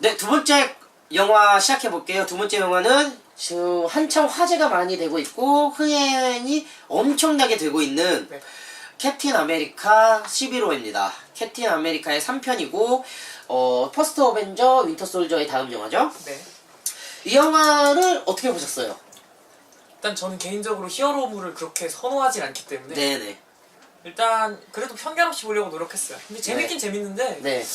네, 두 번째 영화 시작해볼게요. 두 번째 영화는 지금 한창 화제가 많이 되고 있고 흥행이 엄청나게 되고 있는 네. 캡틴 아메리카 11호입니다. 캡틴 아메리카의 3편이고 퍼스트 어벤져 윈터 솔저의 다음 영화죠. 네. 이 영화를 어떻게 보셨어요? 일단 저는 개인적으로 히어로물을 그렇게 선호하진 않기 때문에 네네. 일단 그래도 편견 없이 보려고 노력했어요. 근데 재밌긴 재밌는데 네.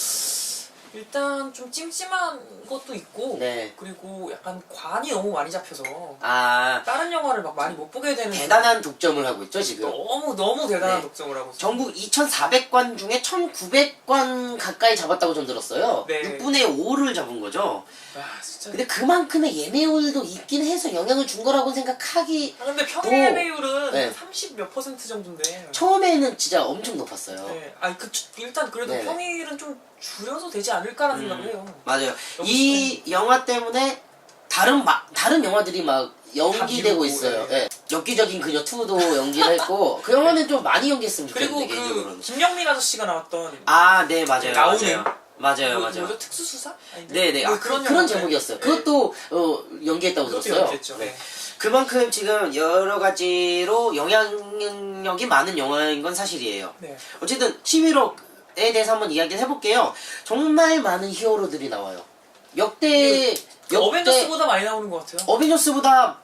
일단 좀 찜찜한 것도 있고 네. 그리고 약간 관이 너무 많이 잡혀서 아, 다른 영화를 막 많이 못 보게 되는 대단한 독점을 하고 있죠, 지금. 너무 대단한 네. 독점을 하고 있어요. 전국 2,400관 중에 1,900관 가까이 잡았다고 전 들었어요. 네. 6분의 5를 잡은 거죠. 아 진짜. 근데 그만큼의 예매율도 있긴 해서 영향을 준 거라고 생각하기 근데 평일 예매율은 네. 30 몇 % 정도인데. 처음에는 진짜 엄청 높았어요. 네. 아니 일단 그래도 네네. 평일은 좀 줄여도 되지 않을까라는 생각을 해요. 맞아요. 너무 이 영화 때문에 다른 영화들이 막 연기되고 다 있어요. 미루고, 예. 엽기적인 그녀 2도 연기를 했고 그 영화는 좀 많이 연기했으면 그리고 좋겠는데 그 개인적으로는. 김영민 아저씨가 나왔던 아, 네, 맞아요. 나오는 맞아요. 뭐죠? 특수수사? 아닌데? 네네. 뭐 아, 그런 영화인데. 제목이었어요. 네. 그것도 연기했다고 그것도 들었어요. 연기했죠. 네. 그만큼 지금 여러 가지로 영향력이 많은 영화인 건 사실이에요. 네. 어쨌든 11호에 대해서 한번 이야기를 해볼게요. 정말 많은 히어로들이 나와요. 역대 어벤져스보다 많이 나오는 것 같아요. 어벤져스보다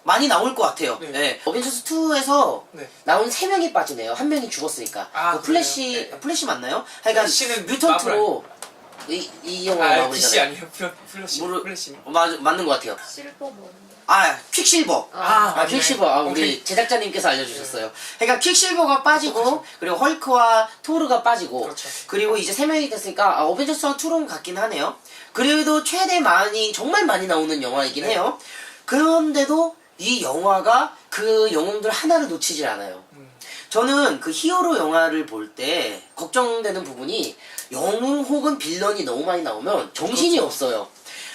많이 나올 것 같아요. 네. 네. 어벤져스 2에서 네. 나온 3명이 빠지네요. 한 명이 죽었으니까. 아, 그 플래시 그래요? 네. 플래시 맞나요? 하여간 플래시는 뮤턴트로 이 영화 아, DC 마무리잖아요. 아니에요? 플래시. 플래시. 맞는 것 같아요. 실버 뭐. 아, 퀵실버. 맞네. 퀵실버. 우리 오케이. 제작자님께서 알려주셨어요. 그러니까 퀵실버가 빠지고, 그리고 헐크와 토르가 빠지고, 그렇죠. 그리고 이제 3명이 됐으니까, 어벤져스와 투론 같긴 하네요. 그래도 최대 정말 많이 나오는 영화이긴 네. 해요. 그런데도 이 영화가 그 영웅들 하나를 놓치질 않아요. 저는 그 히어로 영화를 볼 때 걱정되는 부분이 영웅 혹은 빌런이 너무 많이 나오면 정신이 그렇죠. 없어요.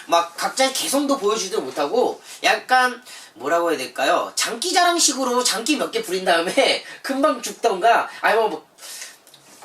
막 각자의 개성도 보여주지도 못하고 약간 뭐라고 해야 될까요? 장기자랑식으로 장기 몇 개 부린 다음에 금방 죽던가 아니면 뭐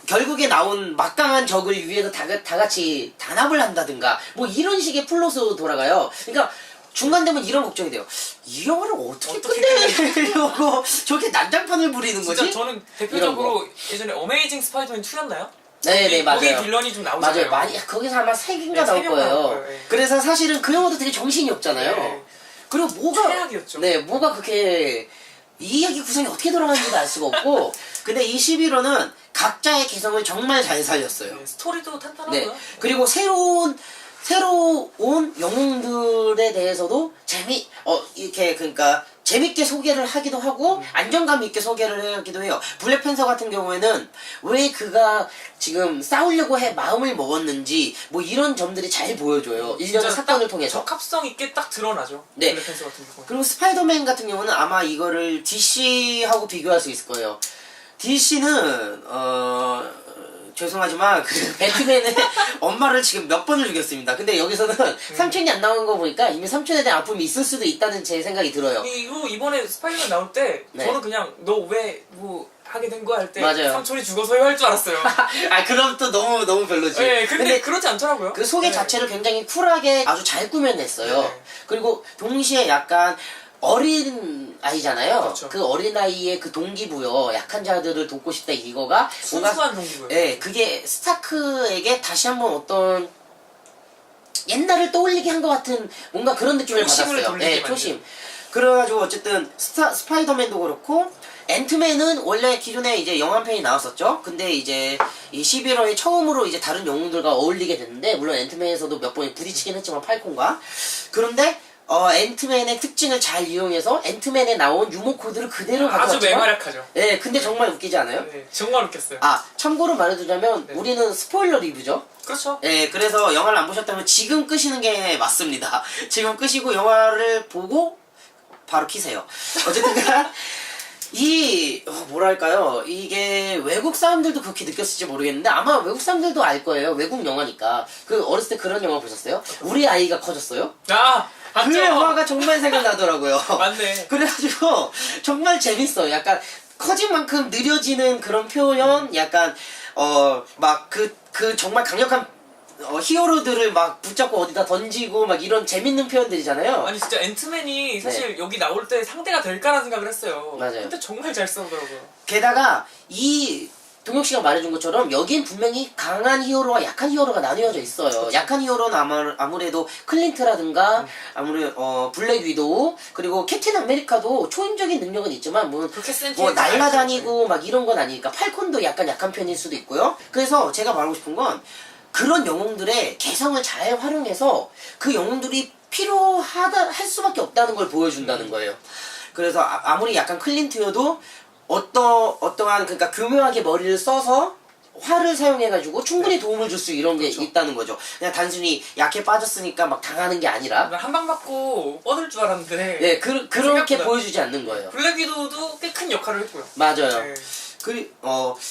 결국에 나온 막강한 적을 위해서 다 같이 단합을 한다든가 뭐 이런 식의 플롯으로 돌아가요. 그러니까 중간 되면 이런 걱정이 돼요. 이 영화를 어떻게 끝내려고 저렇게 난장판을 부리는 거지? 진짜 저는 대표적으로 예전에 어메이징 스파이더맨 2였나요? 네네, 맞아요. 거기 빌런이 좀 나오잖아요. 맞아요. 많이 거기서 아마 3개인가 네, 나올 세 명 나올 거예요. 거예요, 네. 그래서 사실은 그 영화도 되게 정신이 없잖아요. 네. 그리고 뭐가 최악이었죠. 네, 뭐가 그렇게 이 이야기 구성이 어떻게 돌아가는지도 알 수가 없고 근데 이 11호는 각자의 개성을 정말 잘 살렸어요. 네, 스토리도 네. 탄탄하고요. 그리고 새로운 영웅들에 대해서도 이렇게 그러니까 재밌게 소개를 하기도 하고 안정감 있게 소개를 하기도 해요. 블랙팬서 같은 경우에는 왜 그가 지금 싸우려고 마음을 먹었는지 뭐 이런 점들이 잘 보여줘요. 일련의 사건을 통해서. 적합성 있게 딱 드러나죠. 네. 블랙팬서 같은 경우는. 그리고 스파이더맨 같은 경우는 아마 이거를 DC하고 비교할 수 있을 거예요. DC는 죄송하지만 그 배트맨의 엄마를 지금 몇 번을 죽였습니다. 근데 여기서는 삼촌이 안 나온 거 보니까 이미 삼촌에 대한 아픔이 있을 수도 있다는 제 생각이 들어요. 그리고 이번에 스파이더맨 나올 때 네. 저는 그냥 너 왜 뭐 하게 된 거야 할 때 맞아요. 삼촌이 죽어서요 할 줄 알았어요. 아 그럼 또 너무 별로지. 네, 근데 그렇지 않더라고요. 그 소개 네. 자체를 굉장히 쿨하게 아주 잘 꾸며냈어요. 네. 그리고 동시에 약간 어린 아이잖아요. 그렇죠. 그 어린 아이의 그 동기부여, 약한 자들을 돕고 싶다 이거가 순수한 동기고요. 예, 그게 스타크에게 다시 한번 어떤 옛날을 떠올리게 한 것 같은 뭔가 그런 느낌을 초심을 받았어요. 돌리게 예, 만든. 초심. 그래가지고 어쨌든 스파이더맨도 그렇고 앤트맨은 원래 기존에 이제 영화편이 나왔었죠. 근데 이제 이 11호에 처음으로 이제 다른 영웅들과 어울리게 됐는데 물론 앤트맨에서도 몇 번 부딪히긴 했지만 팔콘과 그런데 앤트맨의 특징을 잘 이용해서 앤트맨에 나온 유머 코드를 그대로 아주 가져왔지만 맹활약하죠. 예, 근데 정말 웃기지 않아요? 네, 정말 웃겼어요. 아, 참고로 말해두자면 네. 우리는 스포일러 리뷰죠. 그렇죠. 예, 그래서 영화를 안 보셨다면 지금 끄시는 게 맞습니다. 지금 끄시고 영화를 보고 바로 키세요. 어쨌든 뭐랄까요, 이게 외국 사람들도 그렇게 느꼈을지 모르겠는데 아마 외국 사람들도 알 거예요. 외국 영화니까. 그 어렸을 때 그런 영화 보셨어요? 우리 아이가 커졌어요? 맞죠? 그 영화가 정말 생각나더라고요. 맞네. 그래가지고 정말 재밌어요. 약간 커진 만큼 느려지는 그런 표현, 약간 막 그 정말 강력한 히어로들을 막 붙잡고 어디다 던지고 막 이런 재밌는 표현들이잖아요. 아니 진짜 앤트맨이 사실 여기 나올 때 상대가 될까라는 생각을 했어요. 맞아요. 근데 정말 잘 싸우더라고요. 게다가 이 동혁 씨가 말해준 것처럼 여긴 분명히 강한 히어로와 약한 히어로가 나뉘어져 있어요. 약한 히어로는 아무래도 클린트라든가 블랙 위도우 그리고 캡틴 아메리카도 초인적인 능력은 있지만 그렇게 센 뭐 캐릭터가 날라다니고 막 이런 건 아니니까 팔콘도 약간 약한 편일 수도 있고요. 그래서 제가 말하고 싶은 건 그런 영웅들의 개성을 잘 활용해서 그 영웅들이 할 수밖에 없다는 걸 보여준다는 거예요. 그래서 아무리 약간 클린트여도 어떠한 그러니까 교묘하게 머리를 써서 활을 사용해가지고 충분히 도움을 줄 수 이런 게 그렇죠. 있다는 거죠. 그냥 단순히 약해 빠졌으니까 막 당하는 게 아니라 한 방 맞고 뻗을 줄 알았는데 네 그렇게 생각보다. 보여주지 않는 거예요. 블랙 위도우도 꽤 큰 역할을 했고요. 맞아요. 네.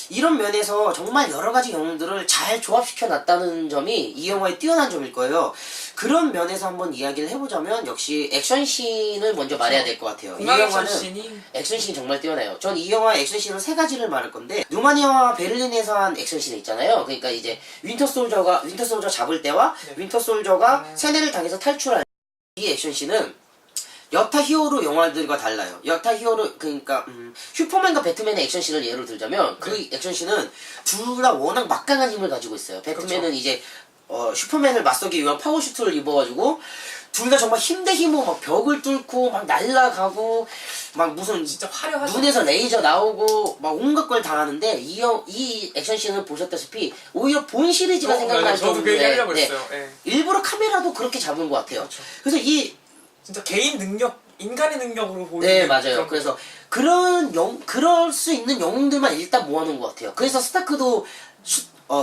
이런 면에서 정말 여러 가지 영웅들을 잘 조합시켜 놨다는 점이 이 영화의 뛰어난 점일 거예요. 그런 면에서 한번 이야기를 해보자면 역시 액션씬을 먼저 말해야 될 것 같아요. 이 공항 영화는 액션씬이 액션씬이 정말 뛰어나요. 전 이 영화 액션씬을 세 가지를 말할 건데 루마니아와 베를린에서 한 액션씬 있잖아요. 그러니까 이제 윈터 솔저 잡을 때와 네. 윈터 솔저가 세뇌를 당해서 탈출할 이 액션씬은 여타 히어로 영화들과 달라요. 여타 히어로 그러니까 슈퍼맨과 배트맨의 액션씬을 예로 들자면 그 액션씬은 둘 다 워낙 막강한 힘을 가지고 있어요. 배트맨은 그렇죠. 이제 슈퍼맨을 맞서기 위한 파워슈트를 입어가지고 둘 다 정말 힘 대 힘으로 막 벽을 뚫고 막 날아가고 막 무슨 진짜 화려하죠. 눈에서 레이저 나오고 막 온갖 걸 다 하는데 이 액션씬을 보셨다시피 오히려 본 시리즈가 생각날 저도 그 얘기 하려고 정도의 했어요. 네. 일부러 카메라도 그렇게 잡은 것 같아요. 그렇죠. 그래서 이 진짜 개인 능력, 인간의 능력으로 보이는 네 맞아요. 그런 그래서 그럴 수 있는 영웅들만 일단 모아놓은 것 같아요. 그래서 스타크도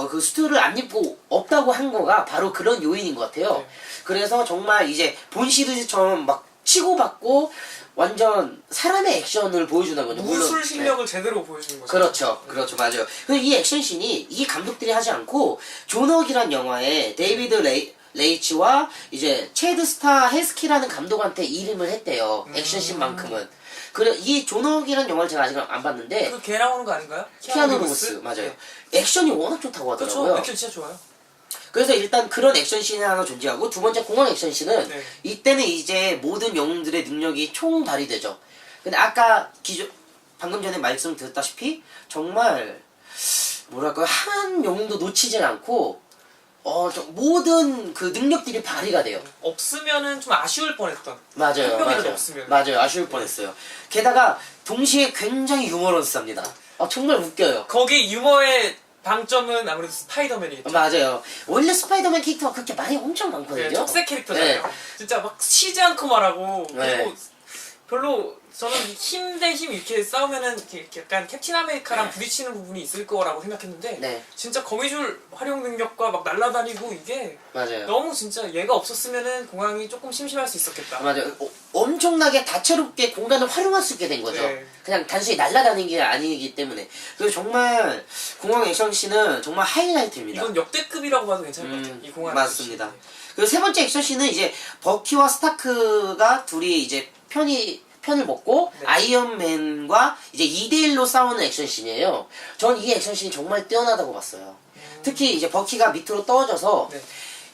그 수트를 안 입고 없다고 한 거가 바로 그런 요인인 것 같아요. 네. 그래서 정말 이제 본 시리즈처럼 막 치고받고 완전 사람의 액션을 보여주는 거죠. 물론, 무술 네. 실력을 제대로 보여주는 거죠. 그렇죠. 그렇죠. 맞아요. 근데 이 액션씬이 이 감독들이 하지 않고 존웍이란 영화에 데이비드 레이치와 이제 체드 스타 헬스키라는 감독한테 이름을 했대요. 액션씬만큼은. 그래 이 존웍이라는 영화를 제가 아직 안 봤는데 그 걔 나오는 거 아닌가요? 키아누 리브스 맞아요. 액션이 워낙 좋다고 하더라고요. 그렇죠. 액션 진짜 좋아요. 그래서 일단 그런 액션씬이 하나 존재하고 두 번째 공항 액션씬은 네. 이때는 이제 모든 영웅들의 능력이 총 발휘되죠. 근데 아까 방금 전에 말씀드렸다시피 정말 뭐랄까요 한 영웅도 놓치질 않고 모든 그 능력들이 발휘가 돼요. 없으면은 좀 아쉬울 뻔했던. 맞아요, 한 명이라도 맞아요. 없으면. 맞아요, 아쉬울 뻔했어요. 게다가 동시에 굉장히 유머러스합니다. 정말 웃겨요. 거기 유머의 방점은 아무래도 스파이더맨이겠죠. 맞아요. 원래 스파이더맨 캐릭터가 그렇게 많이 엄청 많거든요. 네, 척색 캐릭터잖아요. 네. 진짜 막 쉬지 않고 말하고 그리고 네. 별로 저는 힘 대 힘 이렇게 싸우면은 이렇게 약간 캡틴 아메리카랑 부딪히는 부분이 있을 거라고 생각했는데 네, 진짜 거미줄 활용 능력과 막 날아다니고 이게 맞아요. 너무 진짜 얘가 없었으면은 공항이 조금 심심할 수 있었겠다. 맞아요. 엄청나게 다채롭게 공간을 활용할 수 있게 된 거죠. 네. 그냥 단순히 날아다니는 게 아니기 때문에. 그래서 정말 공항 액션씬은 정말 하이라이트입니다. 이건 역대급이라고 봐도 괜찮을 것 같아요. 이 공항 맞습니다. 그리고 세 번째 액션씬은 이제 버키와 스타크가 둘이 이제 편을 먹고 네. 아이언맨과 이제 2대1로 싸우는 액션씬이에요. 전 이 액션씬이 정말 뛰어나다고 봤어요. 특히 이제 버키가 밑으로 떨어져서 네.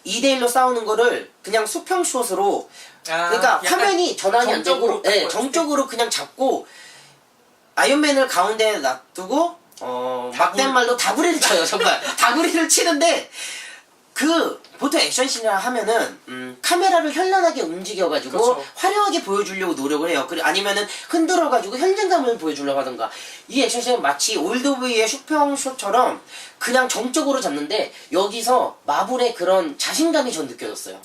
2대1로 싸우는 거를 그냥 수평 그러니까 약간 화면이 전환이 안 되고 정적으로 딱 네, 보였을 정적으로 그냥 잡고 아이언맨을 가운데 놔두고 막된 말로 다구리를 쳐요. 정말 다구리를 치는데 보통 액션씬이라 하면은 카메라를 현란하게 움직여가지고 그렇죠. 화려하게 보여주려고 노력을 해요. 아니면은 흔들어가지고 현장감을 보여주려고 하던가. 이 액션씬은 마치 올드보이의 슈평쇼처럼 그냥 정적으로 잡는데 여기서 마블의 그런 자신감이 전 느껴졌어요.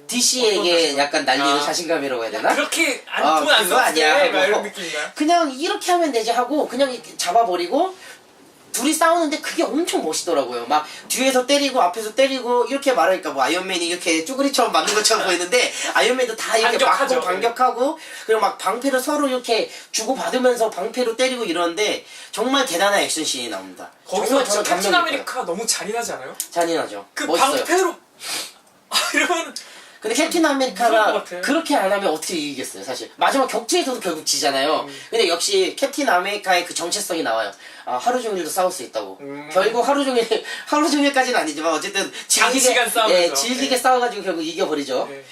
DC에게 약간 날리는 자신감이라고 해야 되나? 그렇게 아, 돈안 그거 썼을 아니야 때 막 하고. 이런 느낌인가요? 그냥 이렇게 하면 되지 하고 그냥 이렇게 잡아버리고 둘이 싸우는데 그게 엄청 멋있더라고요. 막 뒤에서 때리고 앞에서 때리고 이렇게 말하니까 뭐 아이언맨이 이렇게 쭈구리처럼 맞는 것처럼 보이는데 아이언맨도 다 이렇게 반격하죠. 맞고 반격하고 그리고 막 방패를 서로 이렇게 주고받으면서 방패로 때리고 이러는데 정말 대단한 액션씬이 나옵니다. 거기서 정말 진짜 저는 캡틴 감명 깊어요. 아메리카 너무 잔인하지 않아요? 잔인하죠. 그 멋있어요. 방패로 이러면 근데 캡틴 무서울 아메리카가 것 같아. 그렇게 안 하면 어떻게 이기겠어요, 사실. 마지막 격투에서도 결국 지잖아요. 근데 역시 캡틴 아메리카의 그 정체성이 나와요. 아, 하루 종일도 싸울 수 있다고. 결국 하루 종일까지는 아니지만 어쨌든 장시간 싸우면서. 예, 질기게 네. 싸워가지고 결국 이겨버리죠. 네.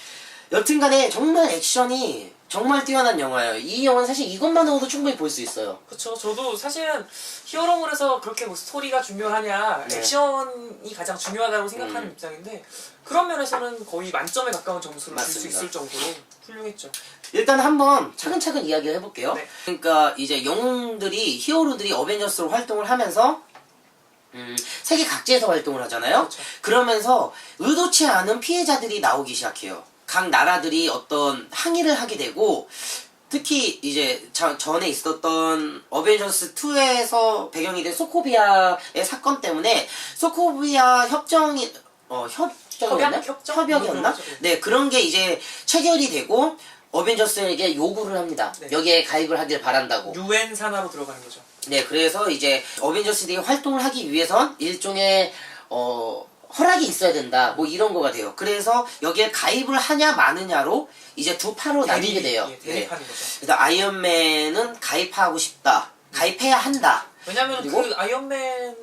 여튼간에 정말 액션이 정말 뛰어난 영화예요. 이 영화는 사실 이것만으로도 충분히 볼 수 있어요. 그쵸. 저도 사실은 히어로물에서 그렇게 뭐 스토리가 중요하냐, 네. 액션이 가장 중요하다고 생각하는 입장인데 그런 면에서는 거의 만점에 가까운 점수를 줄 수 맞습니다. 있을 정도로 훌륭했죠. 일단 한번 차근차근 이야기를 해볼게요. 네. 그러니까 이제 영웅들이 히어로들이 어벤져스로 활동을 하면서 세계 각지에서 활동을 하잖아요. 그렇죠. 그러면서 의도치 않은 피해자들이 나오기 시작해요. 각 나라들이 어떤 항의를 하게 되고 특히 이제 전에 있었던 어벤져스 2에서 배경이 된 소코비아의 사건 때문에 소코비아 협정이 협정이었나? 협약이었나? 그런 거죠. 네, 그런 게 이제 체결이 되고 어벤져스에게 요구를 합니다. 네. 여기에 가입을 하길 바란다고. UN 산하로 들어가는 거죠. 네, 그래서 이제 어벤져스들이 활동을 하기 위해선 일종의 허락이 있어야 된다. 뭐 이런 거가 돼요. 그래서 여기에 가입을 하냐 마느냐로 이제 두 파로 나뉘게 돼요. 예, 대립하는 거죠. 그래서 아이언맨은 가입하고 싶다. 가입해야 한다. 왜냐면 그리고? 그 아이언맨의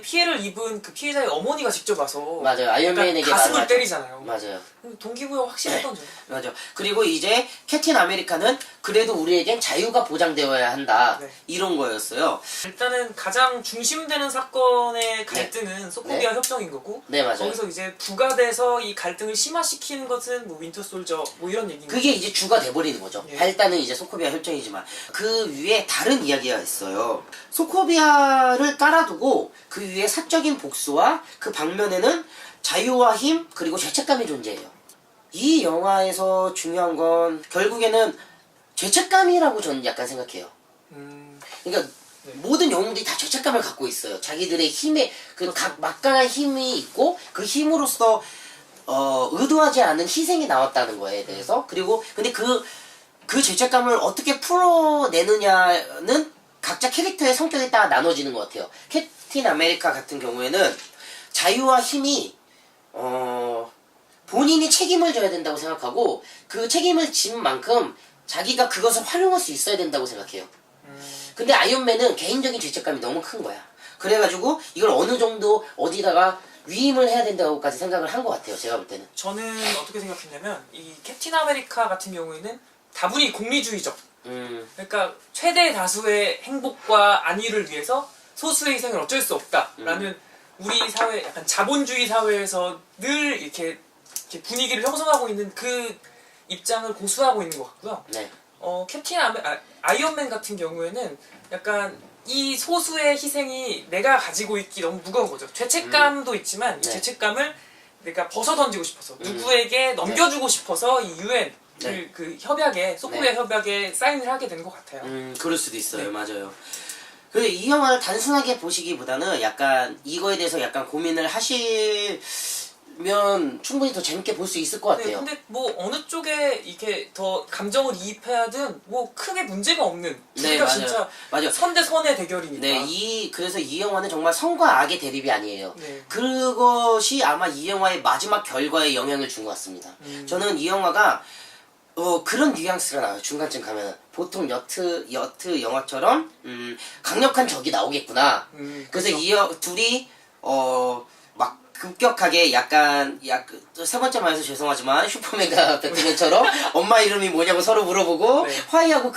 피해를 입은 그 피해자의 어머니가 직접 와서 맞아요. 아이언맨에게 약간 가슴을 말을 때리잖아요. 맞아요. 동기부여 확실했던죠. 맞아. 그리고 이제 캡틴 아메리카는 그래도 우리에겐 자유가 보장되어야 한다. 네. 이런 거였어요. 일단은 가장 중심되는 사건의 갈등은 소코비아 협정인 거고 네, 맞아요. 거기서 이제 부가돼서 이 갈등을 심화시키는 것은 뭐 윈터 솔저 뭐 이런 얘기인 그게 이제 주가 돼버리는 거죠. 예. 발단은 이제 소코비아 협정이지만 그 위에 다른 이야기가 있어요. 소코비아를 깔아두고 그 위에 사적인 복수와 그 방면에는 자유와 힘 그리고 죄책감이 존재해요. 이 영화에서 중요한 건 결국에는 죄책감이라고 저는 약간 생각해요. 그러니까 네. 모든 영웅들이 다 죄책감을 갖고 있어요. 자기들의 힘에 그 각 막강한 힘이 있고 그 힘으로써 의도하지 않은 희생이 나왔다는 거에 대해서 그리고 근데 그 죄책감을 어떻게 풀어내느냐는 각자 캐릭터의 성격에 따라 나눠지는 것 같아요. 캡틴 아메리카 같은 경우에는 자유와 힘이 본인이 책임을 져야 된다고 생각하고 그 책임을 진 만큼 자기가 그것을 활용할 수 있어야 된다고 생각해요. 근데 아이언맨은 개인적인 죄책감이 너무 큰 거야. 그래가지고 이걸 어느 정도 어디다가 위임을 해야 된다고까지 생각을 한 것 같아요. 제가 볼 때는. 저는 어떻게 생각했냐면 이 캡틴 아메리카 같은 경우에는 다분히 공리주의적. 그러니까 최대 다수의 행복과 안위를 위해서 소수의 희생은 어쩔 수 없다라는 우리 사회 약간 자본주의 사회에서 늘 이렇게 분위기를 형성하고 있는 그 입장을 고수하고 있는 것 같고요. 네. 아이언맨 같은 경우에는 약간 이 소수의 희생이 내가 가지고 있기 너무 무거운 거죠. 죄책감도 있지만 이 네. 죄책감을 내가 벗어 던지고 싶어서 누구에게 넘겨주고 싶어서 이 UN 네. 그 협약에 소코비아 네. 협약에 사인을 하게 된 것 같아요. 그럴 수도 있어요. 네. 맞아요. 그 이 영화를 단순하게 보시기보다는 약간 이거에 대해서 약간 고민을 하시면 충분히 더 재밌게 볼 수 있을 것 네, 같아요. 근데 뭐 어느 쪽에 이렇게 더 감정을 이입해야든 뭐 크게 문제가 없는 네, 둘다 맞아요. 진짜 맞아요. 선대 선의 대결이니까. 네, 그래서 이 영화는 정말 선과 악의 대립이 아니에요. 네. 그것이 아마 이 영화의 마지막 결과에 영향을 준 것 같습니다. 저는 이 영화가 그런 뉘앙스가 나와요. 중간쯤 가면은 보통 여트 영화처럼 강력한 적이 나오겠구나. 그래서 그렇죠. 둘이 막 급격하게 약간 세 번째 말해서 죄송하지만 슈퍼맨과 배트맨처럼 엄마 이름이 뭐냐고 서로 물어보고 네. 화해하고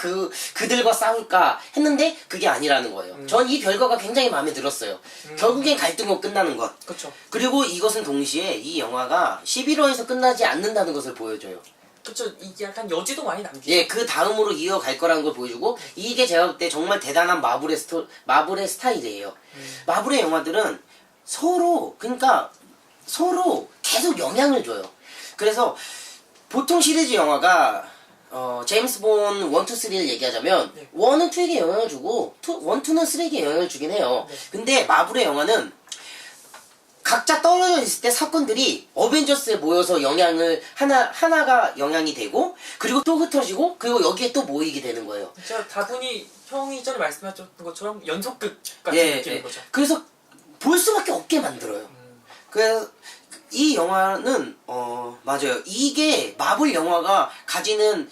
그들과 싸울까 했는데 그게 아니라는 거예요. 전 이 결과가 굉장히 마음에 들었어요. 결국엔 갈등으로 끝나는 것. 그렇죠. 그리고 이것은 동시에 이 영화가 11호에서 끝나지 않는다는 것을 보여줘요. 그렇죠. 이게 약간 여지도 많이 남기죠. 예, 그 다음으로 이어갈 거라는 걸 보여주고 이게 제가 볼 때 정말 대단한 마블의 스타일이에요. 마블의 영화들은 서로 계속 영향을 줘요. 그래서 보통 시리즈 영화가 제임스 본 1, 2, 3를 얘기하자면 네. 1은 2에게 영향을 주고 1, 2는 3에게 영향을 주긴 해요. 네. 근데 마블의 영화는 각자 떨어져 있을 때 사건들이 어벤져스에 모여서 하나가 영향이 되고 그리고 또 흩어지고 그리고 여기에 또 모이게 되는 거예요. 진짜 다분히 형이 전에 말씀하셨던 것처럼 연속극 같은 느낌인 거죠. 그래서 볼 수밖에 없게 만들어요. 그래서 이 영화는 맞아요. 이게 마블 영화가 가지는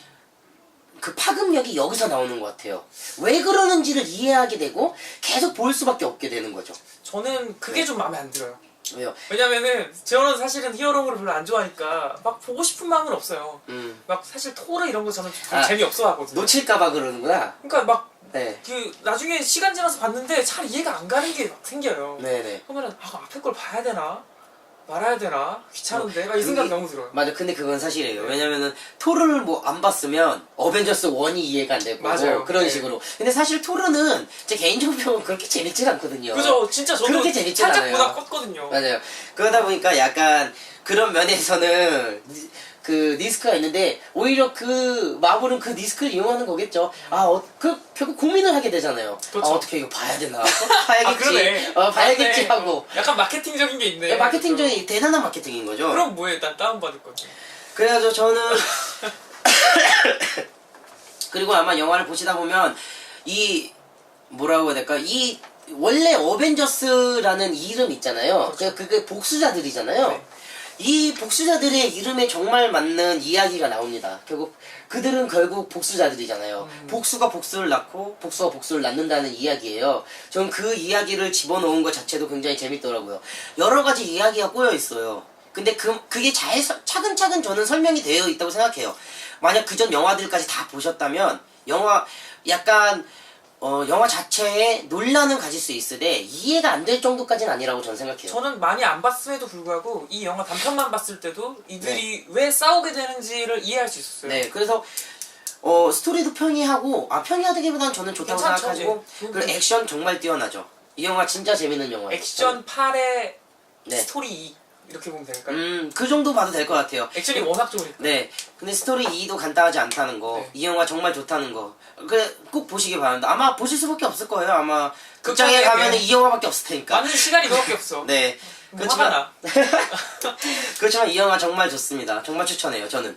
그 파급력이 여기서 나오는 것 같아요. 왜 그러는지를 이해하게 되고 계속 볼 수밖에 없게 되는 거죠. 저는 그게 네. 좀 마음에 안 들어요. 왜요? 왜냐면은 저는 사실은 히어로물을 별로 안 좋아하니까 막 보고 싶은 마음은 없어요. 막 사실 토르 이런 거 저는 좀 아, 재미없어 하거든요. 놓칠까봐 그러는구나. 그러니까 막 네. 그 나중에 시간 지나서 봤는데 잘 이해가 안 가는 게 막 생겨요. 네네. 그러면은 앞에 걸 봐야 되나 말아야 되나 귀찮은데 막 이 생각이 너무 들어요. 맞아. 근데 그건 사실이에요. 왜냐면은 토르를 뭐 안 봤으면 어벤져스 1이 이해가 안 될 거고 맞아요. 그런 네. 식으로. 근데 사실 토르는 제 개인적으로 보면 그렇게 재밌진 않거든요. 그죠? 진짜 저도 그렇게 재밌진 살짝 않아요. 보다 껐거든요. 맞아요. 그러다 보니까 약간 그런 면에서는 그 리스크가 있는데 오히려 그 마블은 그 리스크를 이용하는 거겠죠. 결국 고민을 하게 되잖아요. 그렇죠. 어떻게 이거 봐야 되나? 봐야겠지. 그러네. 봐야겠지 맞네. 하고. 약간 마케팅적인 게 있네. 마케팅적인 대단한 마케팅인 거죠. 그럼 뭐해? 일단 다운받을 거지. 그래가지고 저는 그리고 아마 영화를 보시다 보면 이 뭐라고 해야 될까? 이 원래 어벤져스라는 이름 있잖아요. 그렇죠. 그게 복수자들이잖아요. 네. 이 복수자들의 이름에 정말 맞는 이야기가 나옵니다. 그들은 결국 복수자들이잖아요. 복수가 복수를 낳고 복수가 복수를 낳는다는 이야기예요. 전 그 이야기를 집어넣은 것 자체도 굉장히 재밌더라고요. 여러 가지 이야기가 꼬여 있어요. 근데 그게 차근차근 저는 설명이 되어 있다고 생각해요. 만약 그전 영화들까지 다 보셨다면 영화 자체에 논란은 가질 수 있으되 이해가 안 될 정도까지는 아니라고 저는 생각해요. 저는 많이 안 봤음에도 불구하고 이 영화 단편만 봤을 때도 이들이 왜 싸우게 되는지를 이해할 수 있었어요. 네, 그래서 스토리도 평이하고 평이하다기보다는 저는 좋다고 괜찮죠, 생각하고 예. 그리고 액션 정말 뛰어나죠. 이 영화 진짜 재밌는 영화예요. 액션 8에 네. 스토리 2 이렇게 보면 될까요? 그 정도 봐도 될 것 같아요. 액션이 워낙 좋으니까. 네. 근데 스토리 2도 간단하지 않다는 거. 네. 이 영화 정말 좋다는 거. 꼭 보시기 바랍니다. 아마 보실 수밖에 없을 거예요. 아마 극장에 극장에 가면 이 영화밖에 없을 테니까. 맞는 시간이 그밖에 없어. 네. 화가 나. 그렇지만 이 영화 정말 좋습니다. 정말 추천해요. 저는.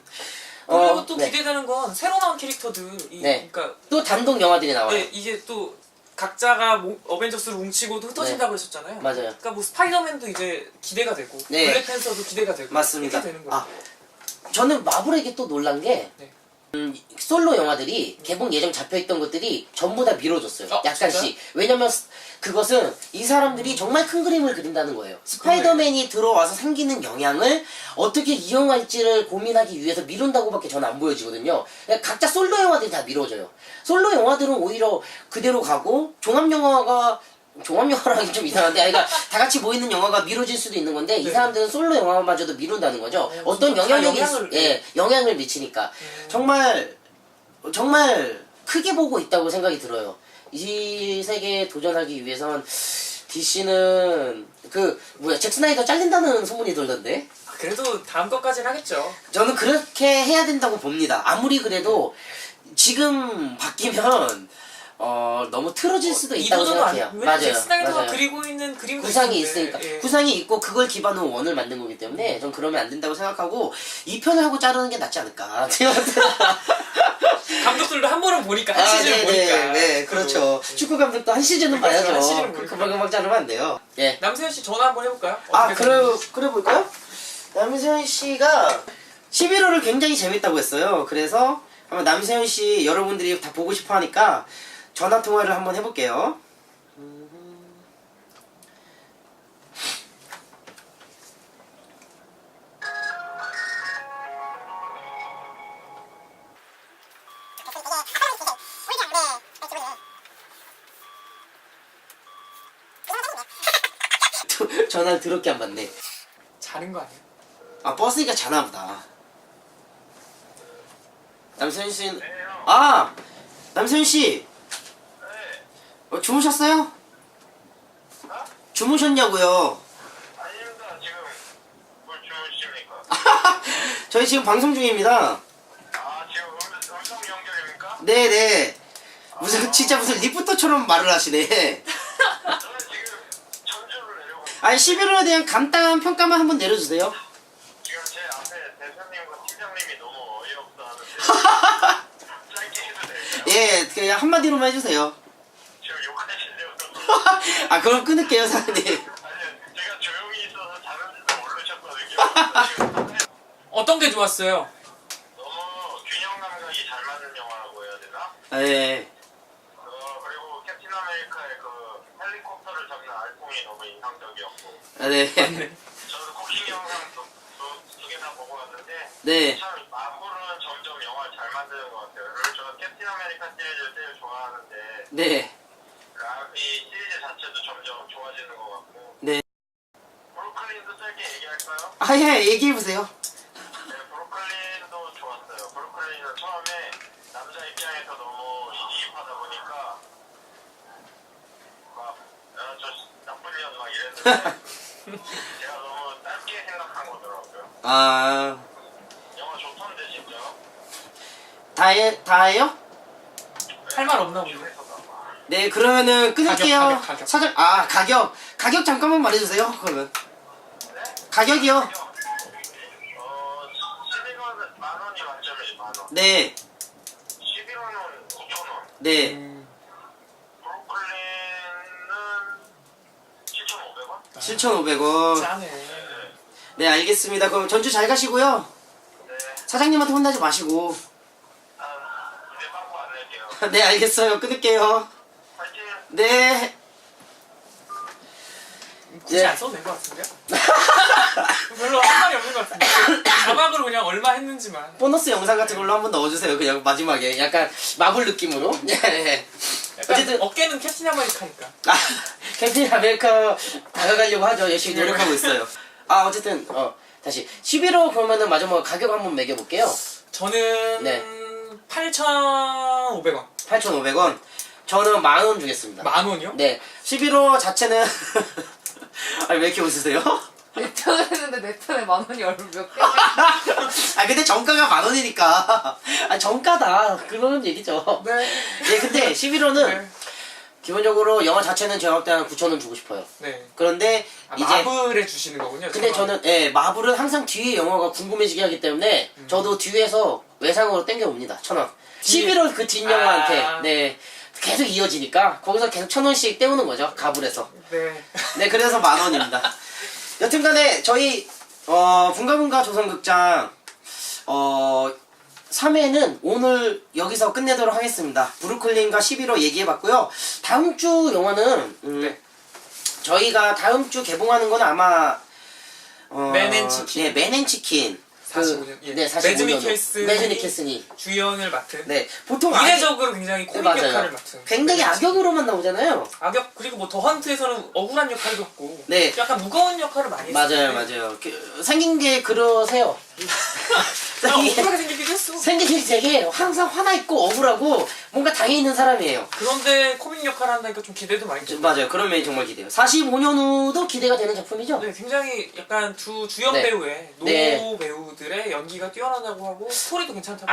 그리고 또 네. 기대되는 건 새로 나온 캐릭터들이 네. 그러니까 또 단독 영화들이 나와요. 네, 이게 또 각자가 어벤져스를 뭉치고도 흩어진다고 했었잖아요. 맞아요. 그러니까 뭐 스파이더맨도 이제 기대가 되고 네. 블랙팬서도 기대가 되고 맞습니다. 이렇게 되는 거예요. 저는 마블에게 또 놀란 게 네. 솔로 영화들이 개봉 예정 잡혀있던 것들이 전부 다 미뤄졌어요. 약간씩. 진짜요? 왜냐면 그것은 이 사람들이 정말 큰 그림을 그린다는 거예요. 스파이더맨이 들어와서 생기는 영향을 어떻게 이용할지를 고민하기 위해서 미룬다고밖에 저는 안 보여지거든요. 그냥 각자 솔로 영화들이 다 미뤄져요. 솔로 영화들은 오히려 그대로 가고 종합영화라기 좀 이상한데, 그러니까 다 같이 모이는 영화가 미뤄질 수도 있는 건데 이 네. 사람들은 솔로 영화마저도 미룬다는 거죠. 어떤 진짜 영향을 미치니까 정말 크게 보고 있다고 생각이 들어요. 이 세계에 도전하기 위해선 DC는 잭 스나이더 잘린다는 소문이 돌던데. 그래도 다음 것까지는 하겠죠. 저는 그렇게 해야 된다고 봅니다. 아무리 그래도 지금 바뀌면 너무 틀어질 수도 있다고 이도저도 생각해요. 아니고 잭 스나이더가 맞아요. 그리고 있는 그림도 구상이 있는데, 있으니까 예. 구상이 있고 그걸 기반으로 원을 만든 거기 때문에 전 그러면 안 된다고 생각하고 2편을 하고 자르는 게 낫지 않을까. 감독들도 한 번은 보니까 한 시즌을 보니까. 네, 그렇죠. 축구 감독도 한 시즌은 그렇죠, 봐야죠. 한 시즌은 보니까. 금방 자르면 안 돼요. 예. 남세현 씨 전화 한번 해볼까요? 어떻게 그래 볼까요? 남세현 씨가 11호를 굉장히 재밌다고 했어요. 그래서 한번 남세현 씨 여러분들이 다 보고 싶어 하니까 전화 통화를 한번 해볼게요. 전화를 더럽게 안 받네. 자는 거 아니에요? 버스니까 자나보다. 남세현 씨는 남세현 씨 주무셨어요? 주무셨냐고요? 아닙니다. 지금 뭘 주무십니까? 저희 지금 방송 중입니다. 지금 음성 연결입니까? 네네. 진짜 무슨 리포터처럼 말을 하시네. 저는 지금 전주를 내려고 있습니다. 11호에 대한 간단한 평가만 한번 내려주세요. 지금 제 앞에 대표님과 팀장님이 너무 어이없다 하는데 짧게 해도 될까요? 예, 그냥 한마디로만 해주세요. 지금 욕하시려고 그럼 끊을게요, 사장님. 아니 제가 조용히 있어서 다른지도 모르셨거든요. 어떤 게 좋았어요? 너무 균형 감각이 잘 맞는 영화라고 해야 되나? 네. 그리고 캡틴 아메리카의 그 헬리콥터를 잡는 알콩이 너무 인상적이었고 네. 저도 쿠킹 영상 두 개 다 보고 왔는데 네. 참 마블은 점점 영화를 잘 만드는 것 같아요. 그리고 저는 캡틴 아메리카 시리즈를 제일 좋아하는데 네. 이 시리즈 자체도 점점 좋아지는 것 같고 네. 브루클린도 짧게 얘기할까요? 아, 예, 얘기해보세요. 네, 브루클린도 좋았어요. 브루클린은 처음에 남자 입장에서 너무 이입하다 보니까 저 나쁜 년 막 이랬는데 제가 너무 짧게 생각한 거더라고요. 아, 영화 좋던데 진짜. 다예요? 할 말 없나 보네. 네, 그러면은 끊을게요. 가격. 사장, 가격 잠깐만 말해주세요. 그러면. 네? 가격이요? 11원 만 원이 만점이지 만 원. 네. 11원은 9,000원. 네. 브루클린은 7,500원? 7,500원. 짜네. 네, 알겠습니다. 그럼 전주 잘 가시고요. 네. 사장님한테 혼나지 마시고. 이제 빵꾸 안 낼게요. 네, 알겠어요. 끊을게요. 파이팅! 네. 굳이 예. 안 써도 될 것 같은데요? 별로 할 말이 없는 것 같은데. 자막으로 그냥 얼마 했는지만. 보너스 영상 같은 걸로 한번 넣어주세요. 그냥 마지막에. 약간 마블 느낌으로. 네. 약간 어쨌든- 어깨는 캡틴 아메리카니까. 아, 캡틴 아메리카 다가가려고 하죠. 열심히 노력하고 있어요. 아, 어쨌든, 다시. 11호 그러면은 마지막 가격 한번 매겨볼게요. 저는 네. 8,500원. 8,500원. 저는 10,000원 주겠습니다. 만 원이요? 네. 11호 자체는. 아니, 왜 이렇게 웃으세요? 내 편을 했는데 내 편에 만 원이 얼마 몇 개? 아, 근데 정가가 10,000원이니까. 아, 정가다. 그런 얘기죠. 네. 네, 근데 11호는 네. 기본적으로 영화 자체는 제가 볼 때는 9,000원 주고 싶어요. 네. 그런데 아, 이제 마블에 주시는 거군요. 근데 저는 마블은 항상 뒤에 영화가 궁금해지게 하기 때문에 저도 뒤에서 외상으로 땡겨옵니다. 1,000원. 뒤에- 11월 그 뒷영화한테 아. 네 계속 이어지니까 거기서 계속 1,000원씩 떼우는 거죠. 가불에서. 네. 네, 그래서 10,000원입니다. 여튼간에 저희 분가분가 조선극장 3회는 오늘 여기서 끝내도록 하겠습니다. 브루클린과 11호 얘기해봤고요. 다음 주 영화는 네. 저희가 다음 주 개봉하는 건 아마 맨앤치킨. 네, 맨앤치킨. 45년. 예. 네, 45년. 매즈 미켈슨이 매즈 미켈슨이. 주연을 맡은. 네, 보통 이례적으로 굉장히 코믹 맞아요. 역할을 맡은. 굉장히 네. 악역으로만 나오잖아요. 악역 그리고 뭐 더 헌트에서는 억울한 역할도 했고. 네. 약간 무거운 역할을 많이 했어요. 맞아요. 생긴 게 그러세요. 억울하게 생기기도 했어. 생긴 되게 항상 화나 있고 억울하고 뭔가 당해 있는 사람이에요. 그런데 코믹 역할 한다니까 좀 기대도 많이 돼. 맞아요. 그런 면이 정말 기대요. 45년 후도 기대가 되는 작품이죠. 네, 굉장히 약간 두 주연 네. 배우의 노 네. 배우들의 연기가 뛰어나다고 하고 스토리도 괜찮다고.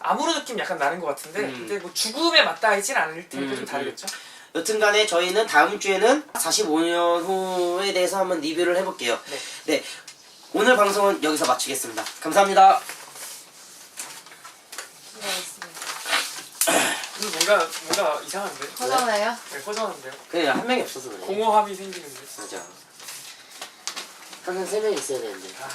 아무로 느낌 약간 나는 것 같은데, 음. 근데 뭐 죽음에 맞닿아있진 않을 테니까 좀 다르겠죠. 여튼간에 저희는 다음 주에는 45년 후에 대해서 한번 리뷰를 해볼게요. 네. 오늘 방송은 여기서 마치겠습니다. 감사합니다. 근데 뭔가 이상한데? 허전해요? 네, 허전한데요? 그냥 한 명이 없어서 그래. 공허함이 생기는데. 맞아. 항상 3명이 있어야 되는데. 아,